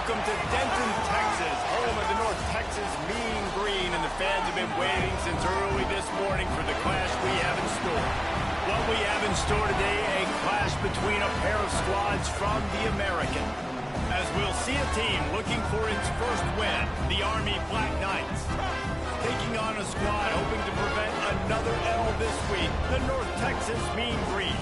Welcome to Denton, Texas, home of the North Texas Mean Green, and the fans have been waiting since early this morning for the clash we have in store. What we have in store today, a clash between a pair of squads from the American. As we'll see a team looking for its first win, the Army Black Knights, taking on a squad hoping to prevent another L this week, the North Texas Mean Green.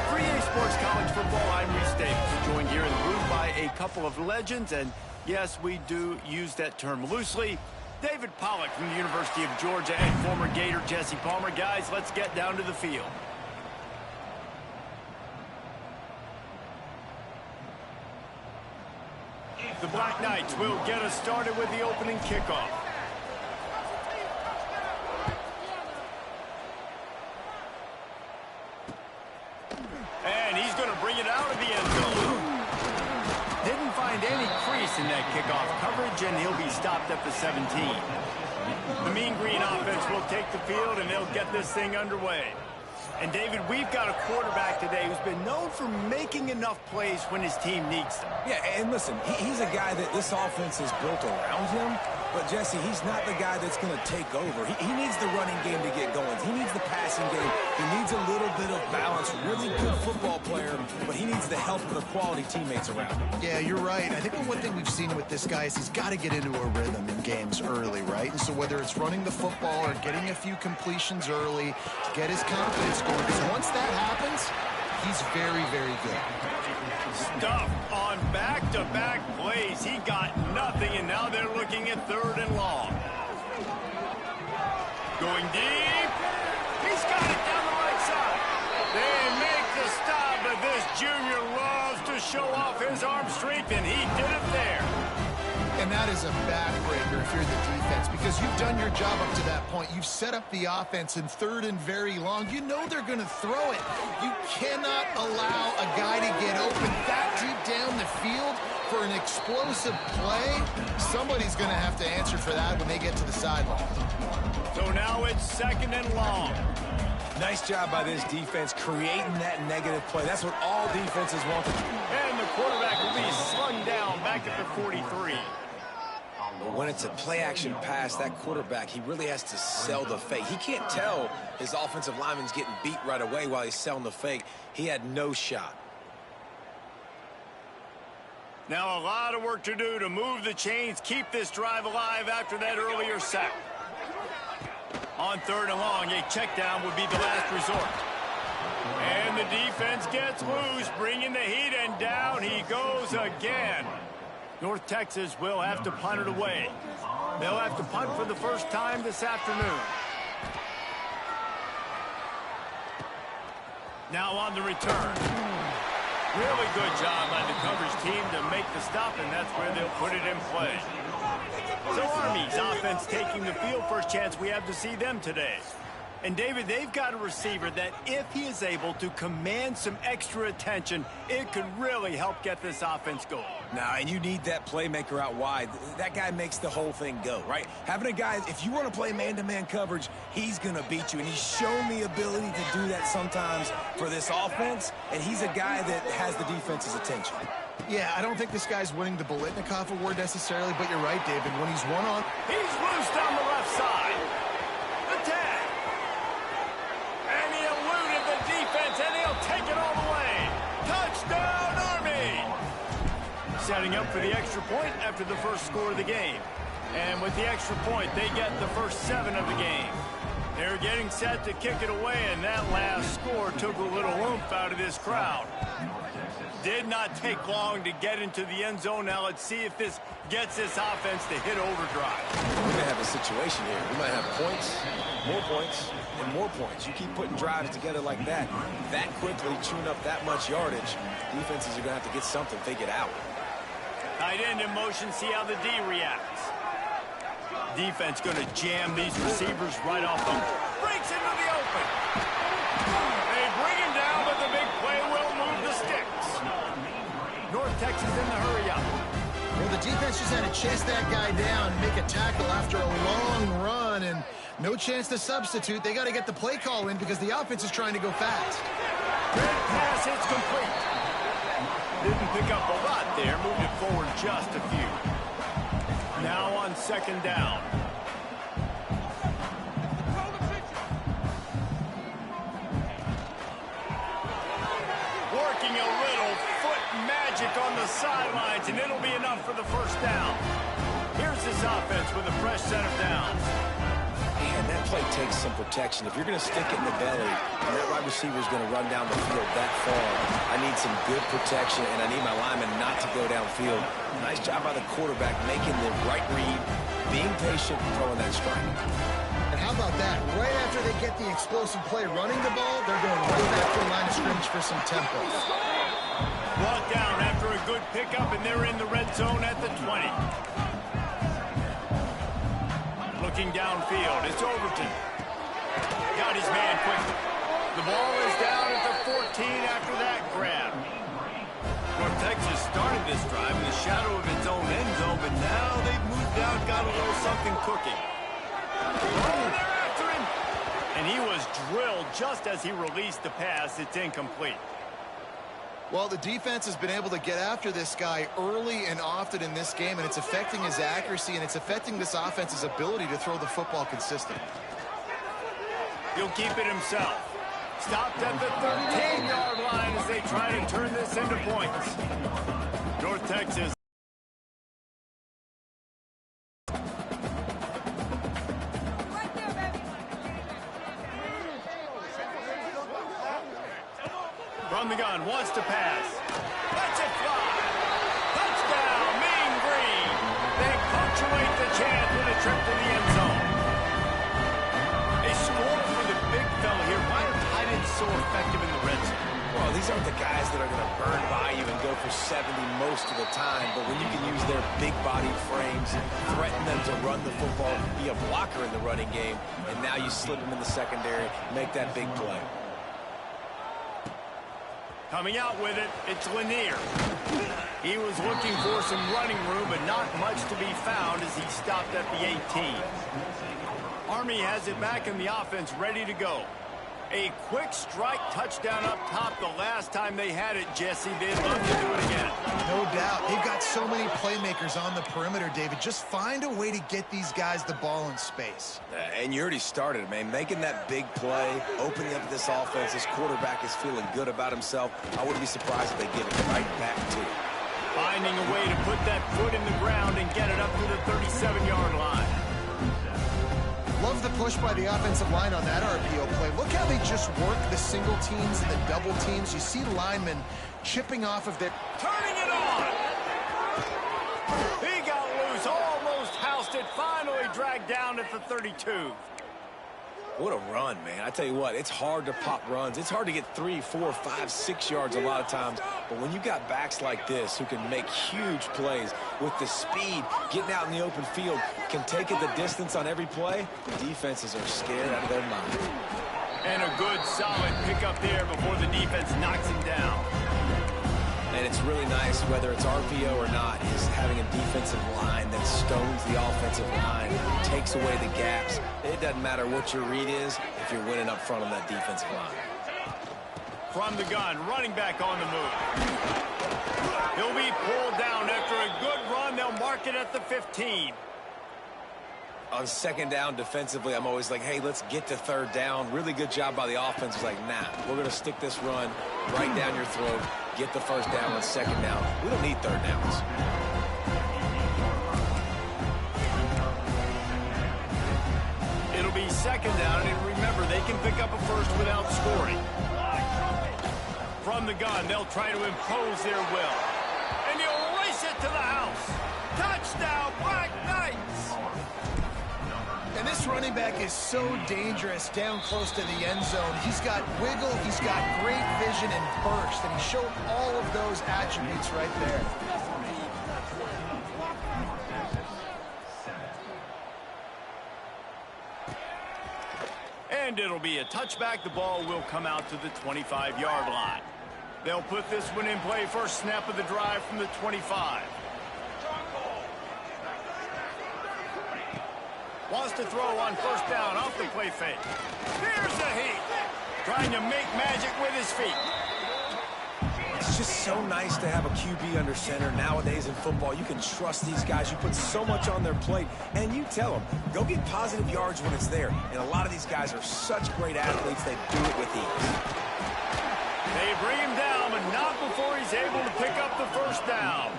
3A Sports College Football, I'm Reese Davis, joined here in the booth by a couple of legends, and yes, we do use that term loosely. David Pollack from the University of Georgia and former Gator Jesse Palmer. Guys, let's get down to the field. The Black Knights will get us started with the opening kickoff. And he's going to bring it out of the end zone. Didn't find any crease in that kickoff coverage, and he'll be stopped at the 17. The Mean Green offense will take the field, and they'll get this thing underway. And, David, we've got a quarterback today who's been known for making enough plays when his team needs them. Yeah, and listen, he's a guy that this offense is built around him. But, Jesse, he's not the guy that's going to take over. He needs the running game to get going. He needs the passing game. He needs a little bit of balance. Really good football player, but he needs the help of the quality teammates around him. Yeah, you're right. I think one thing we've seen with this guy is he's got to get into a rhythm in games early, right? And so whether it's running the football or getting a few completions early to get his confidence going, because once that happens, he's very, very good. Stuff on back-to-back plays. He got nothing, and now they're looking at 3rd and long. Going deep. He's got it down the right side. They make the stop, but this junior loves to show off his arm strength, and he did it there. And that is a backbreaker if you're the defense, because you've done your job up to that point. You've set up the offense in 3rd and very long. You know they're going to throw it. You cannot allow a guy to get open that deep down the field for an explosive play. Somebody's going to have to answer for that when they get to the sideline. So now it's 2nd and long. Nice job by this defense creating that negative play. That's what all defenses want to do. And the quarterback will be slung down back at the 43. When it's a play-action pass, that quarterback, he really has to sell the fake. He can't tell his offensive lineman's getting beat right away while he's selling the fake. He had no shot. Now a lot of work to do to move the chains, keep this drive alive after that earlier sack. On 3rd and long, a check down would be the last resort. And the defense gets loose, bringing the heat, and down he goes again. North Texas will have to punt it away. They'll have to punt for the first time this afternoon. Now on the return. Really good job by the coverage team to make the stop, and that's where they'll put it in play. So Army's offense taking the field. First chance we have to see them today. And, David, they've got a receiver that if he is able to command some extra attention, it could really help get this offense going. Now, and you need that playmaker out wide. That guy makes the whole thing go, right? Having a guy, if you want to play man-to-man coverage, he's going to beat you. And he's shown the ability to do that sometimes for this offense. And he's a guy that has the defense's attention. Yeah, I don't think this guy's winning the Biletnikoff award necessarily, but you're right, David. When he's one-on... He's loose down the left side. Attack. And he eluded the defense, and he'll take it all the way. Touchdown, Army! Setting up for the extra point after the first score of the game. And with the extra point, they get the first 7 of the game. They're getting set to kick it away, and that last score took a little oomph out of this crowd. Did not take long to get into the end zone. Now let's see if this gets this offense to hit overdrive. We're going to have a situation here. We might have points, and more points. You keep putting drives together like that quickly, chewing up that much yardage, defenses are going to have to get something figured out. Tight end in motion, see how the D reacts. Defense going to jam these receivers right off them. Breaks into the open. They bring him down, but the big play will move the sticks. North Texas in the hurry up. Well, the defense just had to chase that guy down and make a tackle after a long run, and no chance to substitute. They got to get the play call in because the offense is trying to go fast. Great pass, it's complete. Didn't pick up a lot there, moved it forward just a few. Now on second down. Working a little foot magic on the sidelines, and it'll be enough for the first down. Here's this offense with a fresh set of downs. Man, that play takes some protection. If you're going to stick it in the belly, and that wide receiver is going to run down the field that far, I need some good protection, and I need my lineman not to go downfield. Nice job by the quarterback making the right read, being patient, and throwing that strike. And how about that? Right after they get the explosive play running the ball, they're going right back to the line of scrimmage for some tempo. Brought down after a good pickup, and they're in the red zone at the 20. Looking downfield, it's Overton. Got his man quickly. The ball is down at the 14 after that grab. North Texas started this drive in the shadow of its own end zone, but now they've moved out, got a little something cooking. Oh, they're after him! And he was drilled just as he released the pass. It's incomplete. Well, the defense has been able to get after this guy early and often in this game, and it's affecting his accuracy, and it's affecting this offense's ability to throw the football consistently. He'll keep it himself. Stopped at the 13-yard line as they try to turn this into points. North Texas. From the gun, wants to pass. Lets it fly. Touchdown, Mean Green. They punctuate the chance with a trip to the end zone. A score for the big fella here. Why are tight ends so effective in the red zone? Well, these aren't the guys that are going to burn by you and go for 70 most of the time, but when you can use their big-bodied frames, threaten them to run the football, be a blocker in the running game, and now you slip them in the secondary, make that big play. Coming out with it, it's Lanier. He was looking for some running room, but not much to be found as he stopped at the 18. Army has it back in the offense, ready to go. A quick strike touchdown up top the last time they had it, Jesse. They'd love to do it again. No doubt. They've got so many playmakers on the perimeter, David. Just find a way to get these guys the ball in space. And you already started, man. Making that big play, opening up this offense. This quarterback is feeling good about himself. I wouldn't be surprised if they give it right back to him. Finding a way to put that foot in the ground and get it up to the 37-yard line. Love the push by the offensive line on that RPO play. Look how they just work the single teams and the double teams. You see linemen chipping off of their... Turning it on! He got loose, almost housed it, finally dragged down at the 32. What a run, man. I tell you what, it's hard to pop runs. It's hard to get 3, 4, 5, 6 yards a lot of times. But when you got backs like this who can make huge plays with the speed, getting out in the open field, can take it the distance on every play, defenses are scared out of their mind. And a good, solid pickup there before the defense knocks him down. And it's really nice, whether it's RPO or not, is having a defensive line that stones the offensive line, takes away the gaps. It doesn't matter what your read is if you're winning up front on that defensive line. From the gun, running back on the move. He'll be pulled down after a good run. They'll mark it at the 15. On second down defensively, I'm always like, hey, let's get to third down. Really good job by the offense. It's like, nah, we're going to stick this run right down your throat, get the first down on second down. We don't need third downs. It'll be second down, and remember, they can pick up a first without scoring. From the gun, they'll try to impose their will. And he'll race it to the house. Touchdown, Black Knights! And this running back is so dangerous down close to the end zone. He's got wiggle, he's got great vision and burst, and he showed all of those attributes right there. And it'll be a touchback. The ball will come out to the 25-yard line. They'll put this one in play. First snap of the drive from the 25. Wants to throw on first down off the play fake. Here's the heat. Trying to make magic with his feet. It's just so nice to have a QB under center. Nowadays in football, you can trust these guys. You put so much on their plate, and you tell them, go get positive yards when it's there. And a lot of these guys are such great athletes, they do it with ease. They bring him down, but not before he's able to pick up the first down.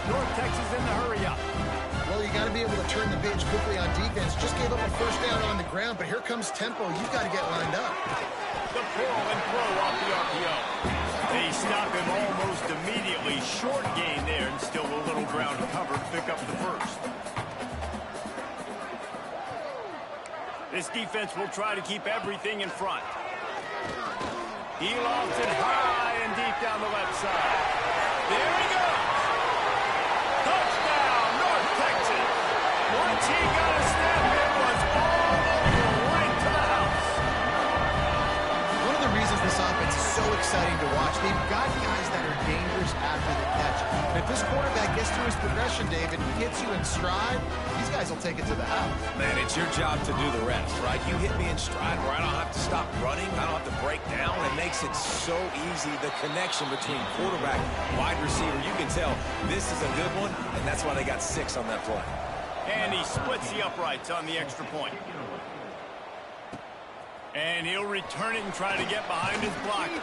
North Texas in the hurry up. Well, you got to be able to turn the page quickly on defense. Just gave up a first down on the ground, but here comes tempo. You've got to get lined up. The pull and throw off the RPO. They stop him almost immediately. Short gain there, and still a little ground cover to pick up the first. This defense will try to keep everything in front. He lofts it high and deep down the left side. There he goes. Touchdown, North Texas. Once he got a snap, it was all over, right to the house. One of the reasons this offense is so exciting to watch, they've got guys that are dangerous after the catch. And if this quarterback gets through his progression, David, and gets you in stride, these guys will take it to the house. Man, it's your job to do the rest, right? You hit me in stride where I don't have to stop running. I don't have to break down. It makes it so easy, the connection between quarterback, wide receiver. You can tell this is a good one, and that's why they got 6 on that play. And he splits the uprights on the extra point. And he'll return it and try to get behind his blockers.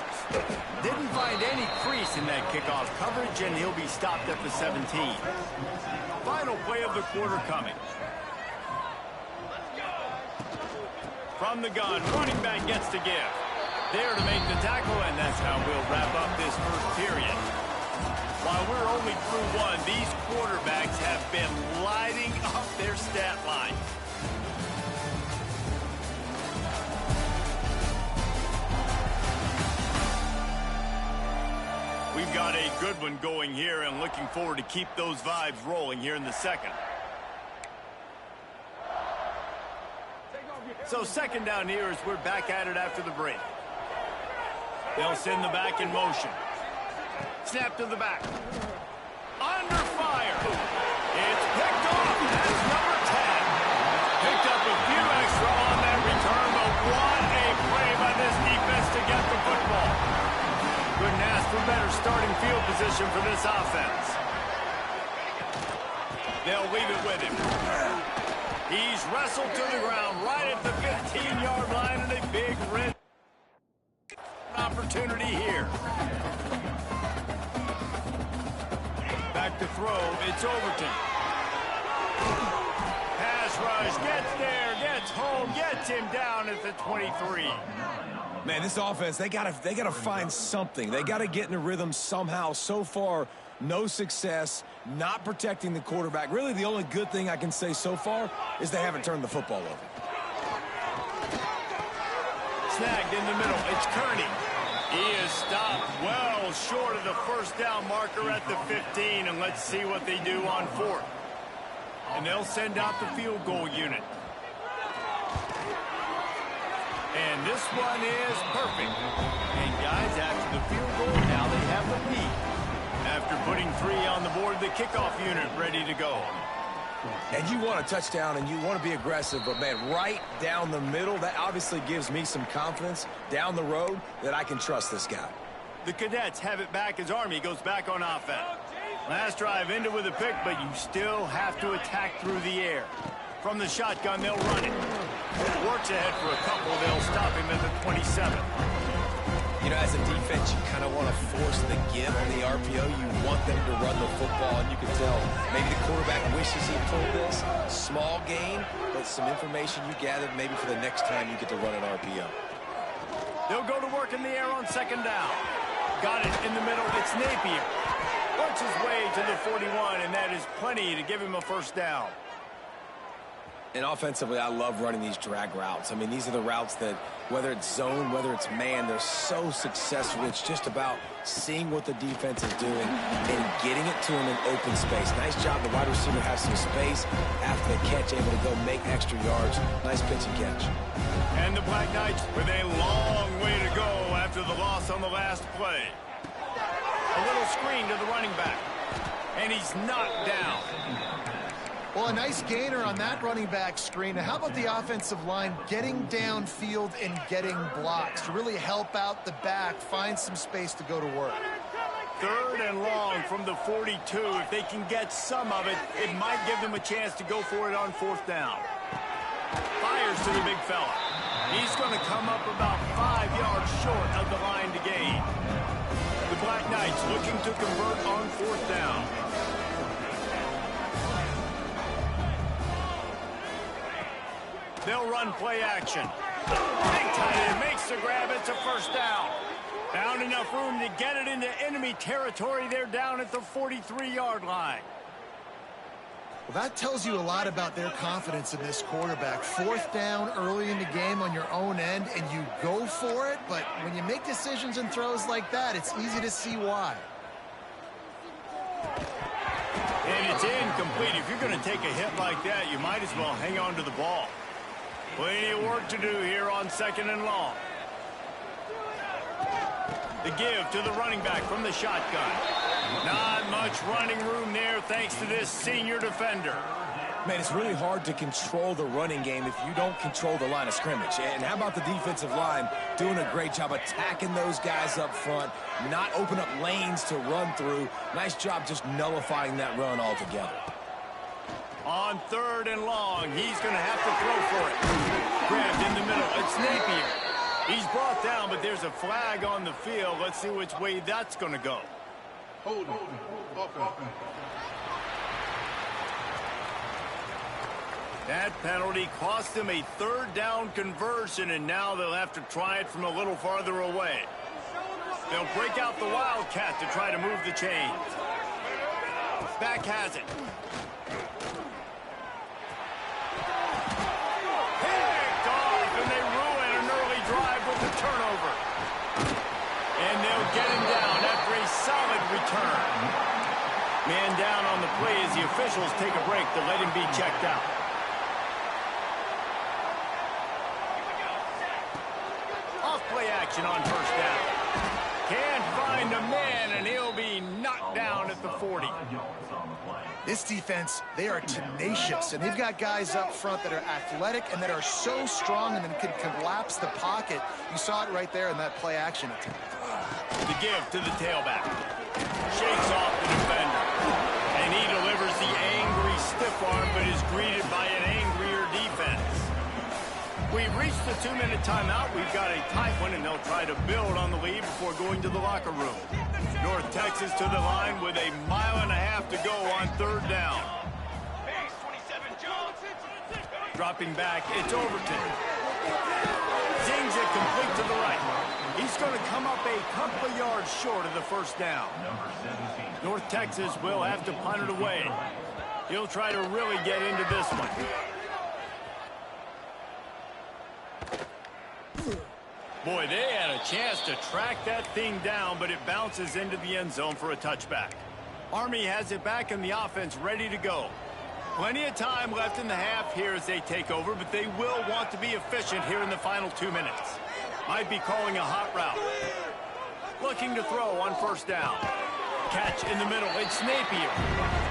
Didn't find any crease in that kickoff coverage, and he'll be stopped at the 17. Final play of the quarter coming. From the gun, running back gets to give. There to make the tackle, and that's how we'll wrap up this first period. While we're only through one, these quarterbacks have been lighting up their stat line. We've got a good one going here, and looking forward to keep those vibes rolling here in the second. So second down here as we're back at it after the break. They'll send the back in motion. Snap to the back. Under fire. It's picked off. That's number 10. Picked up a few extra on that return, but what a play by this defense to get the football. Couldn't ask for better starting field position for this offense. They'll leave it with him. He's wrestled to the ground right at the 15-yard line, and a big red opportunity here. Back to throw. It's Overton. Pass rush. Gets there. Gets home. Gets him down at the 23. Man, this offense, they gotta find something. They gotta get in a rhythm somehow. So far, no success, not protecting the quarterback. Really, the only good thing I can say so far is they haven't turned the football over. Snagged in the middle. It's Kearney. He is stopped well short of the first down marker at the 15, and let's see what they do on 4th. And they'll send out the field goal unit. And this one is perfect. And guys, after the field goal, now they have the lead. After putting 3 on the board, the kickoff unit ready to go. And you want a touchdown and you want to be aggressive, but man, right down the middle, that obviously gives me some confidence down the road that I can trust this guy. The Cadets have it back as Army goes back on offense. Last drive ended with a pick, but you still have to attack through the air. From the shotgun, they'll run it. Works ahead for a couple. They'll stop him at the 27. You know, as a defense, you kind of want to force the give on the RPO. You want them to run the football, and you can tell maybe the quarterback wishes he pulled this. Small gain, but some information you gathered maybe for the next time you get to run an RPO. They'll go to work in the air on second down. Got it in the middle. It's Napier. Works his way to the 41, and that is plenty to give him a first down. And offensively, I love running these drag routes. I mean, these are the routes that, whether it's zone, whether it's man, they're so successful. It's just about seeing what the defense is doing and getting it to them in open space. Nice job. The wide receiver has some space after the catch, able to go make extra yards. Nice pitch and catch. And the Black Knights with a long way to go after the loss on the last play. A little screen to the running back. And he's knocked down. Well, a nice gainer on that running back screen. Now, how about the offensive line getting downfield and getting blocks to really help out the back, find some space to go to work? 3rd and long from the 42. If they can get some of it, it might give them a chance to go for it on 4th down. Fires to the big fella. He's going to come up about 5 yards short of the line to gain. The Black Knights looking to convert on 4th down. They'll run play action. Big tight end makes the grab. It's a 1st down. Found enough room to get it into enemy territory. They're down at the 43-yard line. Well, that tells you a lot about their confidence in this quarterback. 4th down early in the game on your own end, and you go for it. But when you make decisions and throws like that, it's easy to see why. And it's incomplete. If you're going to take a hit like that, you might as well hang on to the ball. Plenty of work to do here on 2nd and long. The give to the running back from the shotgun. Not much running room there thanks to this senior defender. Man, it's really hard to control the running game if you don't control the line of scrimmage. And how about the defensive line doing a great job attacking those guys up front, not open up lanes to run through. Nice job just nullifying that run altogether. On 3rd and long, he's going to have to throw for it. Grabbed in the middle. It's Napier. He's brought down, but there's a flag on the field. Let's see which way that's going to go. Hold on. That penalty cost them a 3rd down conversion, and now they'll have to try it from a little farther away. They'll break out the Wildcat to try to move the chains. Back has it. Picked off, and they ruin an early drive with the turnover. And they'll get him down after a solid return. Man down on the play as the officials take a break to let him be checked out. Play action on 1st down. Can't find a man, and he'll be knocked down at the 40. This defense, they are tenacious, and they've got guys up front that are athletic and that are so strong and then can collapse the pocket. You saw it right there in that play action attempt. The give to the tailback. Shakes off the defender. And he delivers the angry stiff arm, but is greeted by an angrier defense. We've reached the 2-minute timeout. We've got a tight one, and they'll try to build on the lead before going to the locker room. North Texas to the line with a 1.5 miles to go on 3rd down. Dropping back, it's Overton. Zings it complete to the right. He's going to come up a couple of yards short of the 1st down. North Texas will have to punt it away. He'll try to really get into this one. Boy, they had a chance to track that thing down, but it bounces into the end zone for a touchback. Army has it back in the offense ready to go. Plenty of time left in the half here as they take over, but they will want to be efficient here in the final 2 minutes. Might be calling a hot route. Looking to throw on 1st down. Catch in the middle, it's Napier.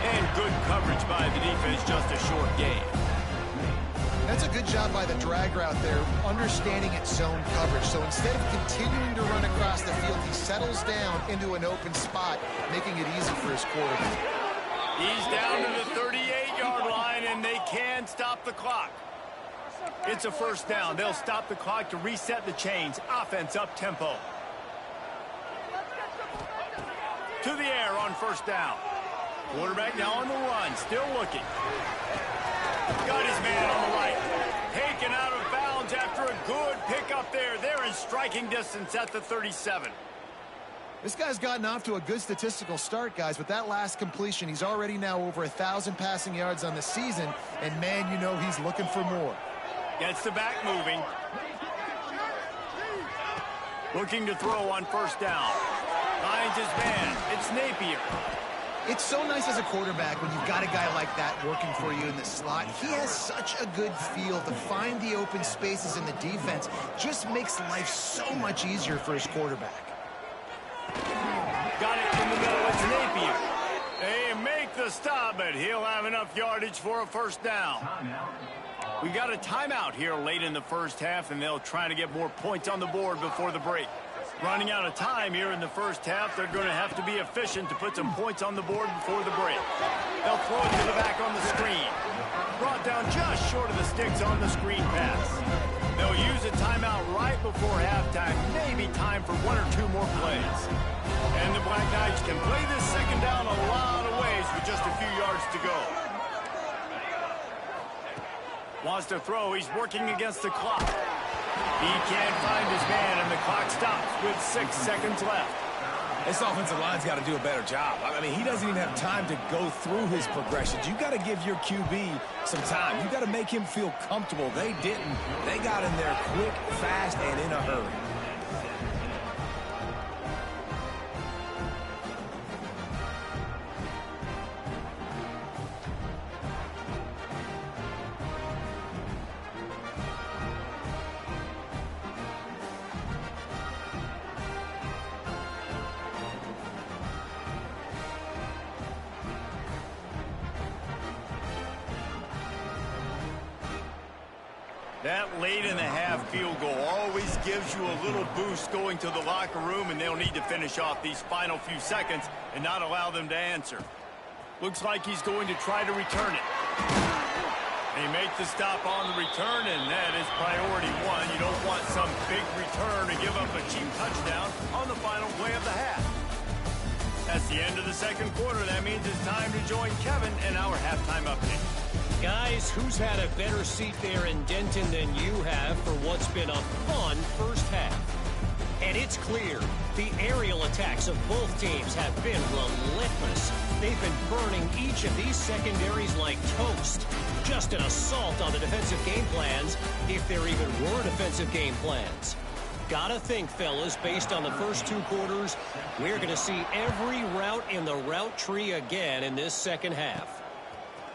And good coverage by the defense, just a short gain. That's a good job by the drag route there, understanding its zone coverage. So instead of continuing to run across the field, he settles down into an open spot, making it easy for his quarterback. He's down to the 38-yard line, and they can stop the clock. It's a 1st down. They'll stop the clock to reset the chains. Offense up tempo. To the air on 1st down. Quarterback now on the run, still looking. Got his man on the right. Taken out of bounds after a good pickup there. They're in striking distance at the 37. This guy's gotten off to a good statistical start, guys, but that last completion, he's already now over 1,000 passing yards on the season, and man, you know he's looking for more. Gets the back moving. Looking to throw on 1st down. Finds his man. It's Napier. It's so nice as a quarterback when you've got a guy like that working for you in the slot. He has such a good feel to find the open spaces in the defense. Just makes life so much easier for his quarterback. Got it in the middle. It's Napier. They make the stop, but he'll have enough yardage for a 1st down. We got a timeout here late in the first half, and they'll try to get more points on the board before the break. Running out of time here in the first half, they're going to have to be efficient to put some points on the board before the break. They'll throw it to the back on the screen. Brought down just short of the sticks on the screen pass. They'll use a timeout right before halftime, maybe time for one or two more plays. And the Black Knights can play this second down a lot of ways with just a few yards to go. Wants to throw. He's working against the clock. He can't find his man, and the clock stops with 6 seconds left. This offensive line's got to do a better job. I mean, he doesn't even have time to go through his progressions. You got to give your QB some time. You got to make him feel comfortable. They didn't. They got in there quick, fast, and in a hurry. That late in the half field goal always gives you a little boost going to the locker room, and they'll need to finish off these final few seconds and not allow them to answer. Looks like he's going to try to return it. They make the stop on the return, and that is priority one. You don't want some big return to give up a cheap touchdown on the final play of the half. That's the end of the second quarter. That means it's time to join Kevin in our halftime update. Guys, who's had a better seat there in Denton than you have for what's been a fun first half? And it's clear, the aerial attacks of both teams have been relentless. They've been burning each of these secondaries like toast. Just an assault on the defensive game plans, if there even were defensive game plans. Gotta think, fellas, based on the first two quarters, we're going to see every route in the route tree again in this second half.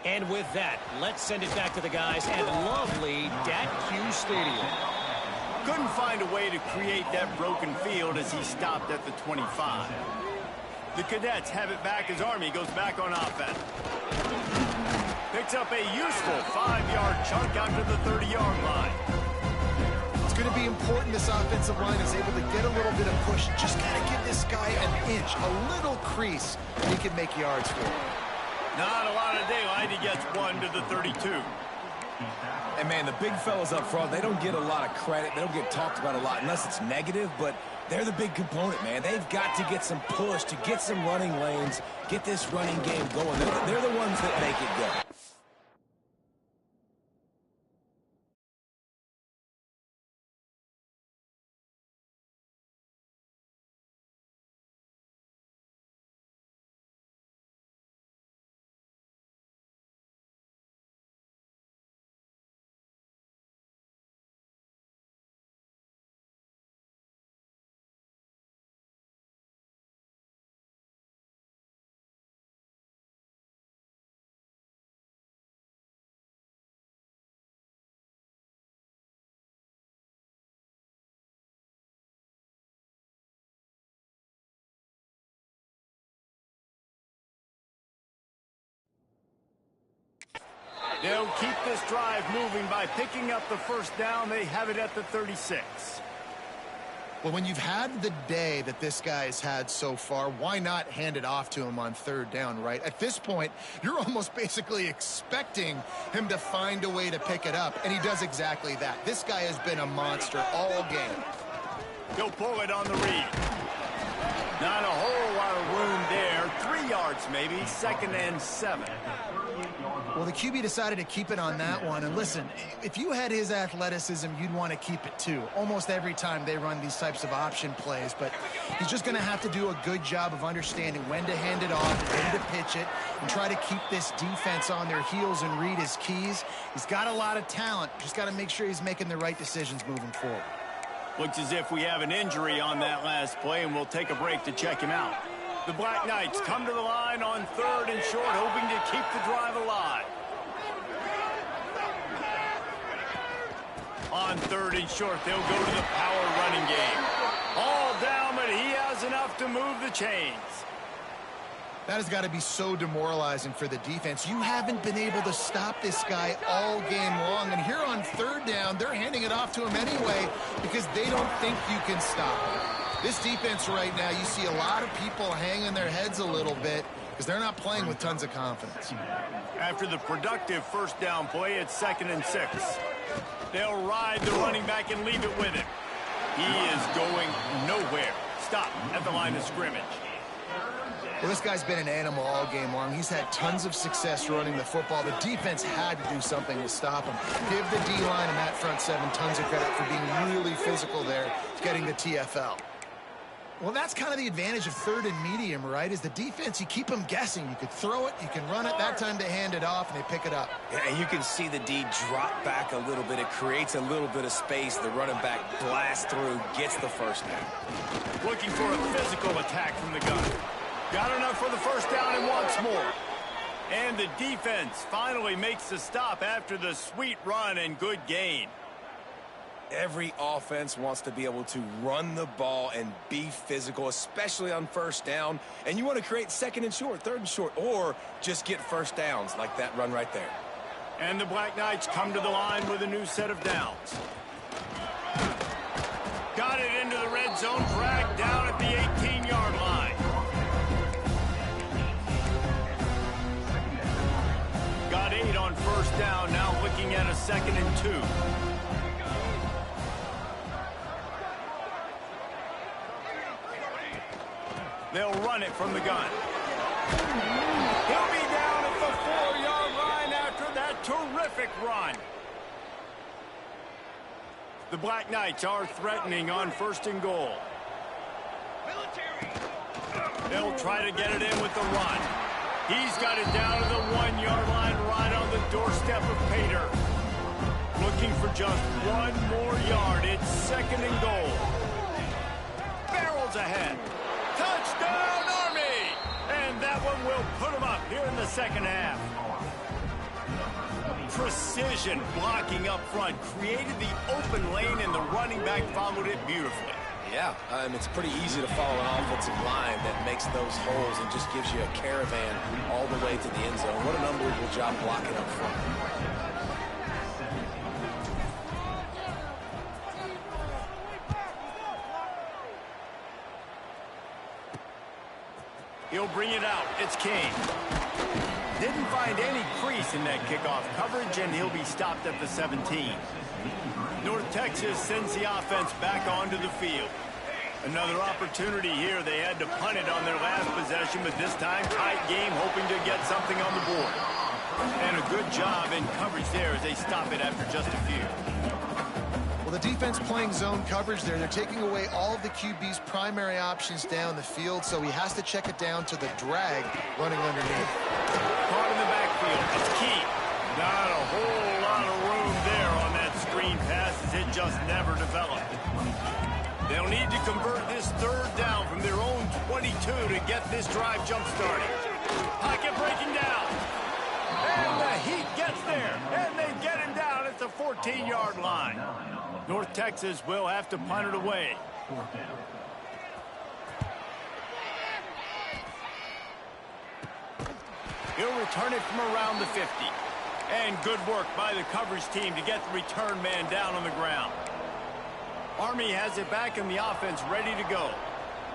And with that, let's send it back to the guys at lovely DATQ Stadium. Couldn't find a way to create that broken field as he stopped at the 25. The Cadets have it back as Army goes back on offense. Picks up a useful 5-yard chunk out to the 30-yard line. It's going to be important this offensive line is able to get a little bit of push. Just got to give this guy an inch, a little crease, and he can make yards for it. Not a lot of daylight. He gets one to the 32. And, man, the big fellas up front, they don't get a lot of credit. They don't get talked about a lot unless it's negative, but they're the big component, man. They've got to get some push, to get some running lanes, get this running game going. They're the ones that make it go. They'll keep this drive moving by picking up the first down. They have it at the 36. Well, when you've had the day that this guy's had so far, why not hand it off to him on third down, right? At this point, you're almost basically expecting him to find a way to pick it up, and he does exactly that. This guy has been a monster all game. He'll pull it on the read. Not a whole lot of room there. 3 yards maybe, 2nd and 7. Well, the QB decided to keep it on that one. And listen, if you had his athleticism, you'd want to keep it too. Almost every time they run these types of option plays. But he's just going to have to do a good job of understanding when to hand it off, when to pitch it, and try to keep this defense on their heels and read his keys. He's got a lot of talent. Just got to make sure he's making the right decisions moving forward. Looks as if we have an injury on that last play, and we'll take a break to check him out. The Black Knights come to the line on 3rd and short, hoping to keep the drive alive. On 3rd and short, they'll go to the power running game. All down, but he has enough to move the chains. That has got to be so demoralizing for the defense. You haven't been able to stop this guy all game long. And here on third down, they're handing it off to him anyway because they don't think you can stop him. This defense right now, you see a lot of people hanging their heads a little bit because they're not playing with tons of confidence. After the productive first down play, it's 2nd and 6. They'll ride the running back and leave it with him. He is going nowhere. Stop at the line of scrimmage. Well, this guy's been an animal all game long. He's had tons of success running the football. The defense had to do something to stop him. Give the D-line and that front seven tons of credit for being really physical there, getting the TFL. Well, that's kind of the advantage of third and medium, right? Is the defense, you keep them guessing. You could throw it, you can run it. That time they hand it off, and they pick it up. Yeah, and you can see the D drop back a little bit. It creates a little bit of space. The running back blasts through, gets the first down. Looking for a physical attack from the gun. Got enough for the first down and wants more. And the defense finally makes the stop after the sweet run and good gain. Every offense wants to be able to run the ball and be physical, especially on first down. And you want to create 2nd and short, 3rd and short, or just get first downs like that run right there. And the Black Knights come to the line with a new set of downs. Got it into the red zone, dragged down at the 18-yard line. Got 8 on first down, now looking at a 2nd and 2. They'll run it from the gun. He'll be down at the 4-yard line after that terrific run. The Black Knights are threatening on 1st and goal. They'll try to get it in with the run. He's got it down to the 1-yard line right on the doorstep of Pater. Looking for just 1 more yard. It's 2nd and goal. Barrels ahead. Touchdown, Army! And that one will put them up here in the 2nd half. Precision blocking up front created the open lane, and the running back followed it beautifully. Yeah, it's pretty easy to follow an offensive line that makes those holes and just gives you a caravan all the way to the end zone. What an unbelievable job blocking up front. He'll bring it out. It's King. Didn't find any crease in that kickoff coverage, and he'll be stopped at the 17. North Texas sends the offense back onto the field. Another opportunity here. They had to punt it on their last possession, but this time tight game, hoping to get something on the board. And a good job in coverage there as they stop it after just a few. Well, the defense playing zone coverage there. They're taking away all of the QB's primary options down the field, so he has to check it down to the drag running underneath. Caught in the backfield. It's Key. Not a whole lot of room there on that screen pass as it just never developed. They'll need to convert this 3rd down from their own 22 to get this drive jump-started. Pocket breaking down. And the Heat gets there. And they get him down at the 14-yard line. North Texas will have to punt it away. He'll return it from around the 50. And good work by the coverage team to get the return man down on the ground. Army has it back in the offense ready to go.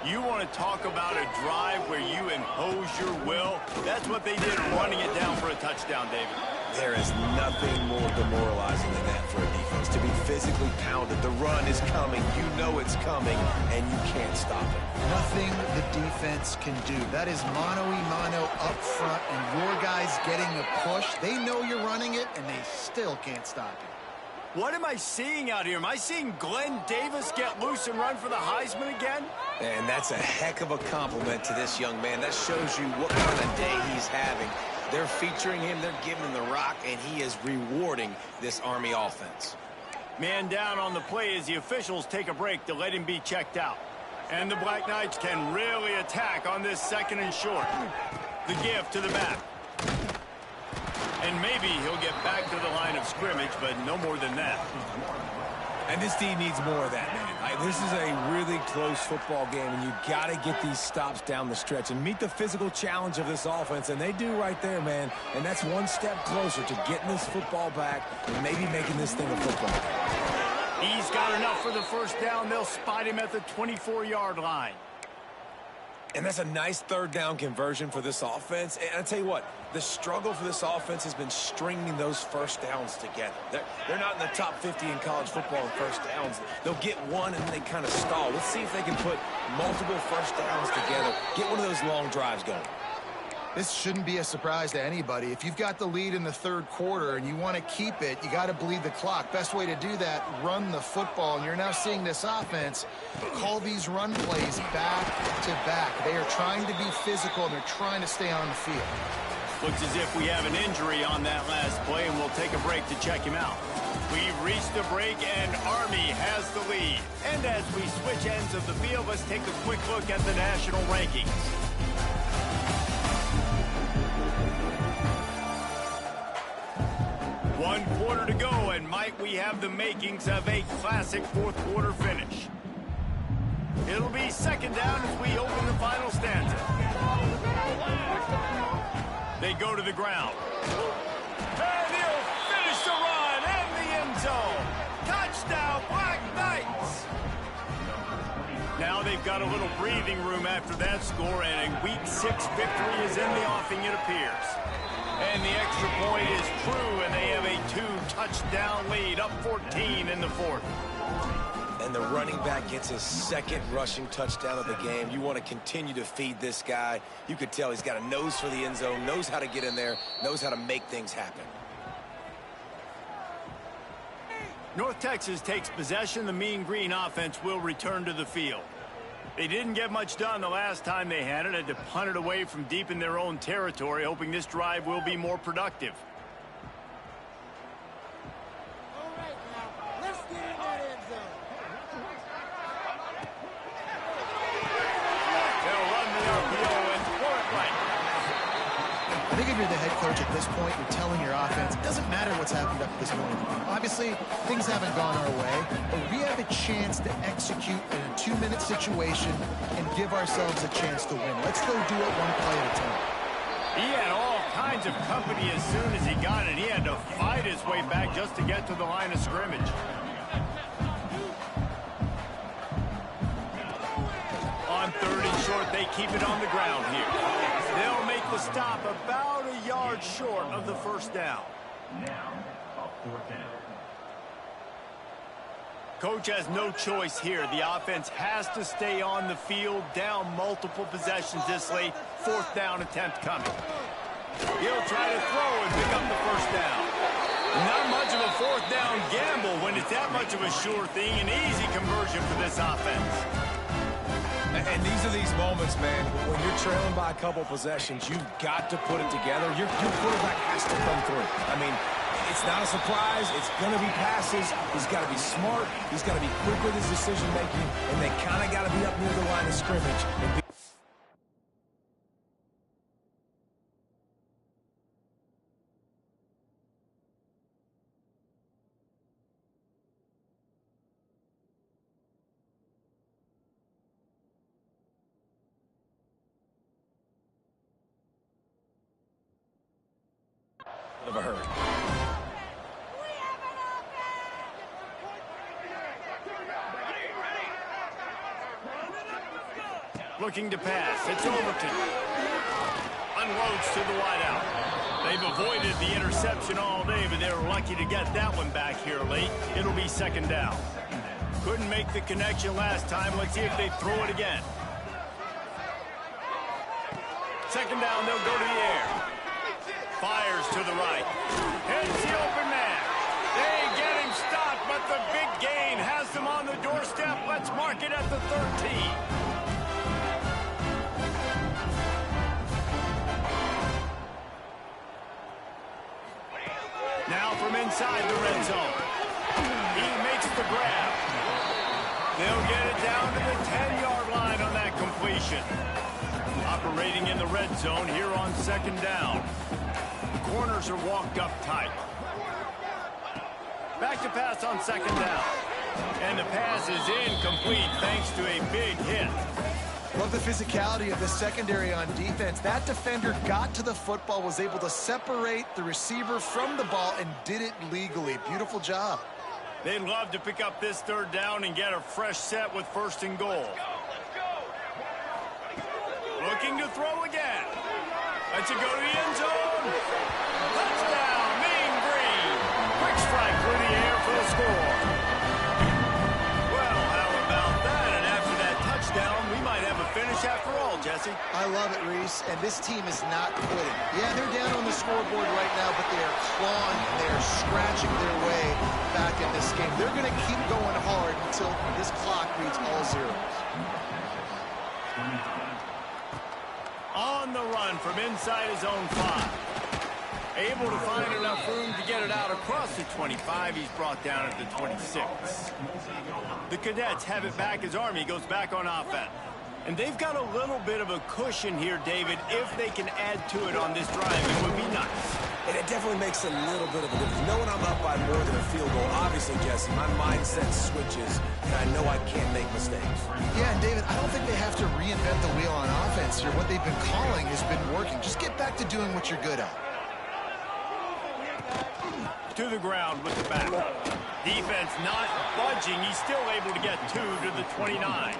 You want to talk about a drive where you impose your will? That's what they did, running it down for a touchdown, David. There is nothing more demoralizing than that for a defense, to be physically pounded. The run is coming, you know it's coming, and you can't stop it. Nothing the defense can do. That is mano-a-mano up front, and your guys getting a push. They know you're running it, and they still can't stop it. What am I seeing out here? Am I seeing Glenn Davis get loose and run for the Heisman again? And that's a heck of a compliment to this young man. That shows you what kind of day he's having. They're featuring him, they're giving him the rock, and he is rewarding this Army offense. Man down on the play as the officials take a break to let him be checked out. And the Black Knights can really attack on this 2nd and short. The give to the back. And maybe he'll get back to the line of scrimmage, but no more than that. And this team needs more of that, man. This is a really close football game, and you got to get these stops down the stretch and meet the physical challenge of this offense, and they do right there, man. And that's one step closer to getting this football back and maybe making this thing a football. He's got enough for the first down. They'll spot him at the 24-yard line. And that's a nice third down conversion for this offense. And I tell you what, the struggle for this offense has been stringing those first downs together. They're not in the top 50 in college football in first downs. They'll get one and then they kind of stall. Let's see if they can put multiple first downs together, get one of those long drives going. This shouldn't be a surprise to anybody. If you've got the lead in the third quarter and you want to keep it, you got to bleed the clock. Best way to do that, run the football. And you're now seeing this offense call these run plays back to back. They are trying to be physical, and they're trying to stay on the field. Looks as if we have an injury on that last play, and we'll take a break to check him out. We've reached the break, and Army has the lead. And as we switch ends of the field, let's take a quick look at the national rankings. One quarter to go, and might we have the makings of a classic fourth quarter finish. It'll be second down as we open the final stanza. They go to the ground. And he'll finish the run in the end zone. Touchdown, Black Knights! Now they've got a little breathing room after that score, and a Week 6 victory is in the offing, it appears. And the extra point is true, and they have a 2-touchdown lead, up 14 in the fourth. And the running back gets his second rushing touchdown of the game. You want to continue to feed this guy. You could tell he's got a nose for the end zone, knows how to get in there, knows how to make things happen. North Texas takes possession. The Mean Green offense will return to the field. They didn't get much done the last time they had it. Had to punt it away from deep in their own territory, hoping this drive will be more productive. All right, now, let's get in that end zone. They'll run the RPO and throw it right. I think if you're the head coach at this point, you're telling your offense, it doesn't matter what's happened up to this point. Obviously, things haven't gone our way, but we have a chance to execute in a 2-minute situation and give ourselves a chance to win. Let's go do it one play at a time. He had all kinds of company as soon as he got it. He had to fight his way back just to get to the line of scrimmage. On third and short, they keep it on the ground here. They'll make the stop about a yard short of the first down. Coach has no choice here. The offense has to stay on the field, down multiple possessions this late. Fourth down attempt coming. He'll try to throw and pick up the first down. Not much of a fourth down gamble when it's that much of a sure thing. An easy conversion for this offense. And these are these moments, man, when you're trailing by a couple possessions, you've got to put it together. Your quarterback has to come through. I mean, it's not a surprise. It's going to be passes. He's got to be smart. He's got to be quick with his decision-making, and they kind of got to be up near the line of scrimmage. And of a hurry. Looking to pass. It's Overton. Unloads to the wideout. They've avoided the interception all day, but they were lucky to get that one back here late. It'll be second down. Couldn't make the connection last time. Let's see if they throw it again. Second down, they'll go to the air. Fires to the right. Hits the open man. They get him stopped, but the big gain has them on the doorstep. Let's mark it at the 13. Now from inside the red zone. He makes the grab. They'll get it down to the 10-yard line on that completion. Operating in the red zone here on second down. Corners are walked up tight. Back to pass on second down. And the pass is incomplete thanks to a big hit. Love the physicality of the secondary on defense. That defender got to the football, was able to separate the receiver from the ball, and did it legally. Beautiful job. They'd love to pick up this third down and get a fresh set with 1st and goal. Looking to throw again. Lets it go to the end zone. Touchdown, Mean Green. Quick strike through the air for the score. Well, how about that? And after that touchdown, we might have a finish after all, Jesse. I love it, Reese, and this team is not quitting. Yeah, they're down on the scoreboard right now, but they are clawing, they are scratching their way back in this game. They're going to keep going hard until this clock reads all zeros. On the run from inside his own 5. Able to find enough room to get it out across the 25. He's brought down at the 26. The Cadets have it back as Army goes back on offense. And they've got a little bit of a cushion here, David. If they can add to it on this drive, it would be nice. And it definitely makes a little bit of a difference. Knowing I'm up by more than a field goal, obviously, Jesse, my mindset switches, and I know I can't make mistakes. Yeah, and David, I don't think they have to reinvent the wheel on offense here. What they've been calling has been working. Just get back to doing what you're good at. To the ground with the back. Defense not budging. He's still able to get 2 to the 29.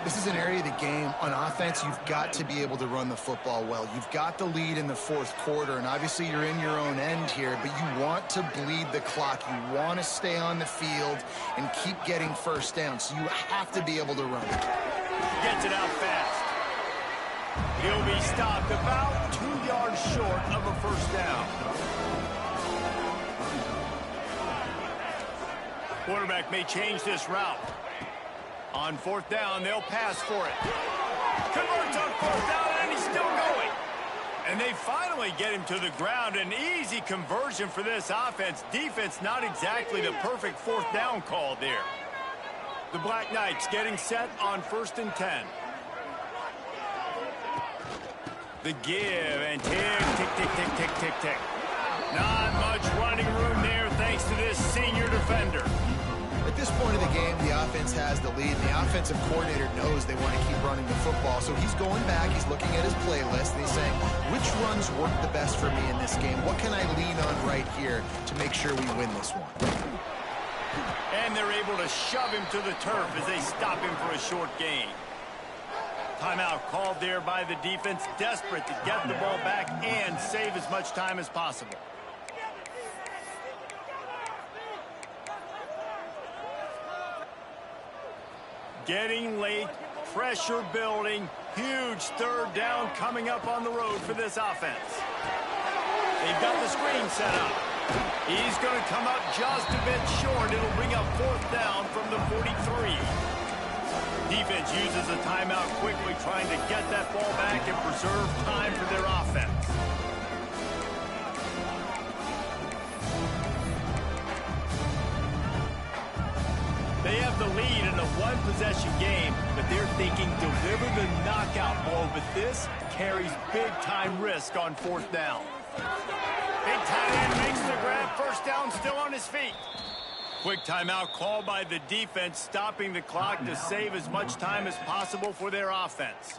This is an area of the game on offense you've got to be able to run the football well. You've got the lead in the 4th quarter, and obviously you're in your own end here, but you want to bleed the clock. You want to stay on the field and keep getting 1st down, so you have to be able to run it. Gets it out fast. He'll be stopped about 2 yards short of a 1st down. Quarterback may change this route. On 4th down, they'll pass for it. Converts on 4th down, and he's still going. And they finally get him to the ground. An easy conversion for this offense. Defense, not exactly the perfect 4th down call there. The Black Knights getting set on 1st and 10. The give, and tick, tick, tick, tick, tick, tick, tick. Not much running room there thanks to this senior defender. At this point of the game, the offense has the lead, and the offensive coordinator knows they want to keep running the football. So he's going back, he's looking at his playlist, and he's saying, which runs work the best for me in this game? What can I lean on right here to make sure we win this one? And they're able to shove him to the turf as they stop him for a short gain. Timeout called there by the defense, desperate to get the ball back and save as much time as possible. Getting late, pressure building, huge 3rd down coming up on the road for this offense. They've got the screen set up. He's going to come up just a bit short. It'll bring up 4th down from the 43. Defense uses a timeout quickly, trying to get that ball back and preserve time for their offense. They have the lead in a 1-possession game, but they're thinking deliver the knockout ball, but this carries big-time risk on 4th down. Big tight end makes the grab, 1st down, still on his feet. Quick timeout called by the defense, stopping the clock to save as much time as possible for their offense.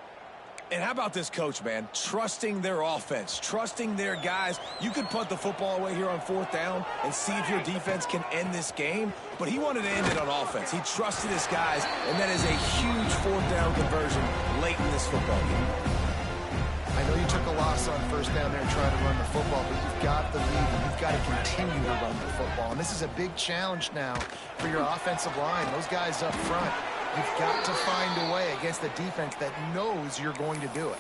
And how about this coach, man? Trusting their offense, trusting their guys. You could punt the football away here on 4th down and see if your defense can end this game, but he wanted to end it on offense. He trusted his guys, and that is a huge 4th down conversion late in this football game. I know you took a loss on 1st down there trying to run the football, but you've got the lead, and you've got to continue to run the football. And this is a big challenge now for your offensive line. Those guys up front, you've got to find a way against a defense that knows you're going to do it.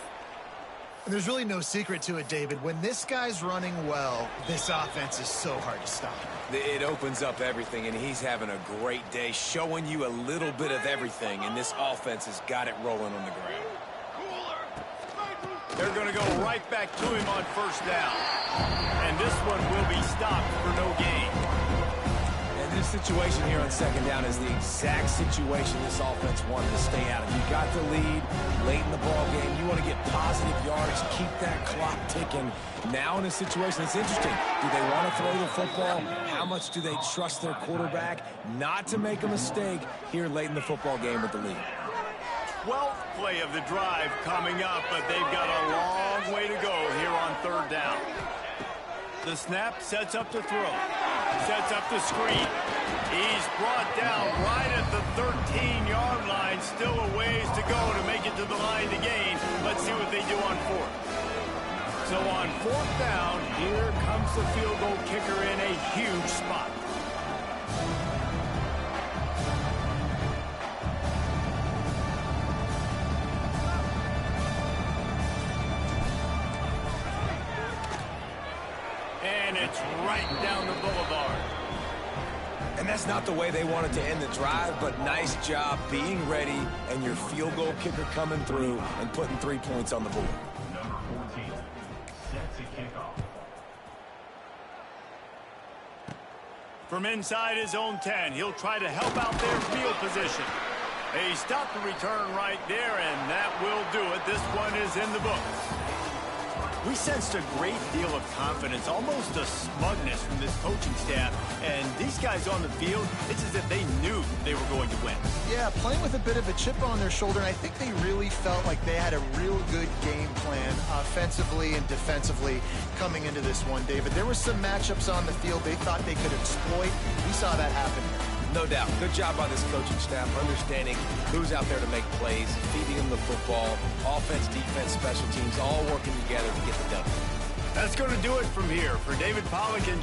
And there's really no secret to it, David. When this guy's running well, this offense is so hard to stop. It opens up everything, and he's having a great day, showing you a little bit of everything, and this offense has got it rolling on the ground. They're going to go right back to him on 1st down. And this one will be stopped for no gain. And This situation here on second down is the exact situation this offense wanted to stay out of. You got the lead late in the ball game. You want to get positive yardage, keep that clock ticking. Now in a situation that's interesting, do they want to throw the football? How much do they trust their quarterback not to make a mistake here late in the football game with the lead? 12th play of the drive coming up, but they've got a long way to go here on third down. The snap sets up the throw. Sets up the screen. He's brought down right at the 13-yard line. Still a ways to go to make it to the line to gain. Let's see what they do on fourth. So on fourth down, here comes the field goal kicker in a huge spot. And it's right down the boulevard. And that's not the way they wanted to end the drive, but nice job being ready and your field goal kicker coming through and putting 3 points on the board. Number 14 sets a kickoff. From inside his own 10, he'll try to help out their field position. He stopped the return right there, and that will do it. This one is in the books. We sensed a great deal of confidence, almost a smugness from this coaching staff. And these guys on the field, it's as if they knew they were going to win. Yeah, playing with a bit of a chip on their shoulder, and I think they really felt like they had a real good game plan offensively and defensively coming into this one, David. There were some matchups on the field they thought they could exploit. We saw that happen here. No doubt. Good job by this coaching staff, understanding who's out there to make plays, feeding them the football, offense, defense, special teams, all working together to get the W. That's going to do it from here. For David Pollack and